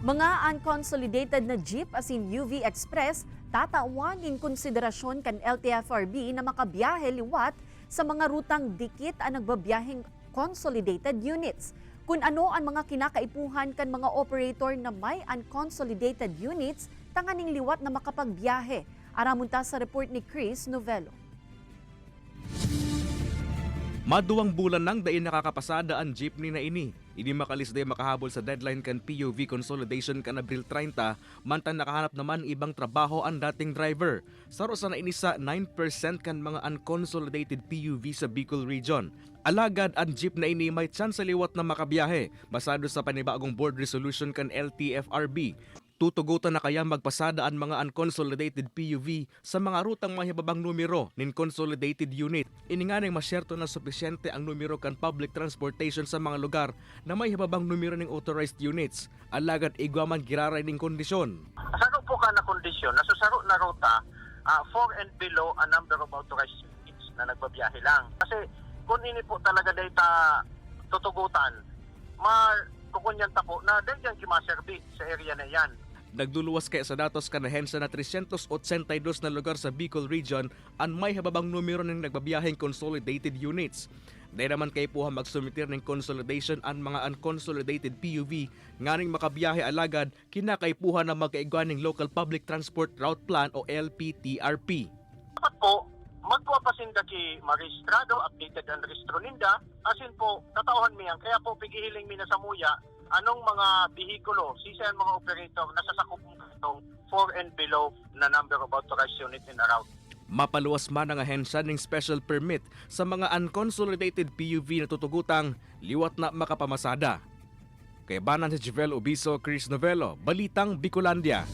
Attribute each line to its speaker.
Speaker 1: Mga unconsolidated na jeep as in UV Express tatawan in konsiderasyon kan LTFRB na makabiyahe liwat sa mga rutang dikit ang nagbabiyaheng consolidated units. Kung ano ang mga kinakaipuhan kan mga operator na may unconsolidated units, tanganing liwat na makapagbiyahe. Aramunta sa report ni Chris Novello.
Speaker 2: Maduwang bulan nang dain nakakapasada ang jeepney na ini. Hindi makalisday makahabol sa deadline kan PUV consolidation kan Abril 30, mantan nakahanap naman ibang trabaho ang dating driver. Saro sa nainisa 9% kan mga unconsolidated PUV sa Bicol Region. Alagad ang jeep na ini may chance liwat na makabiyahe, basado sa panibagong board resolution kan LTFRB. Tutugutan na kaya magpasada ang mga unconsolidated PUV sa mga rutang may hababang numero nin consolidated unit. Ininganeng masyerto na sufisyente ang numero kan public transportation sa mga lugar na may hababang numero ning authorized units. Alagad igwaman giraray ning kondisyon.
Speaker 3: Saro po ka na kondisyon, nasusaro na ruta, 4 and below a number of authorized units na nagbabiyahe lang. Kasi kung ini po talaga data tutugutan, kukunyanta po na dahil yan kimaserbi sa area na yan.
Speaker 2: Nagduluwas kaya sa datos kanahensya na 382 na lugar sa Bicol Region ang may hababang numero ng nagbabiyaheng consolidated units. Dahil naman kay puha magsumitir ng consolidation ang mga unconsolidated PUV nganing makabiyahe alagad kinakaipuha na magkaigwaning Local Public Transport Route Plan o LPTRP.
Speaker 3: Dapat po, magpapasinda ki Maristrado, updated ang registro ninda, asin po, tatauhan miyan, kaya po pigihiling mi na sa muya, anong mga bihikulo, sisa ang mga operator na sasakop itong 4 and below na number of authorized unit in a route.
Speaker 2: Mapaluwas man ang ahensya ng special permit sa mga unconsolidated PUV na tutugutang liwat na makapamasada. Kay banan si Jivel Obiso, Chris Novello, Balitang Bicolandia.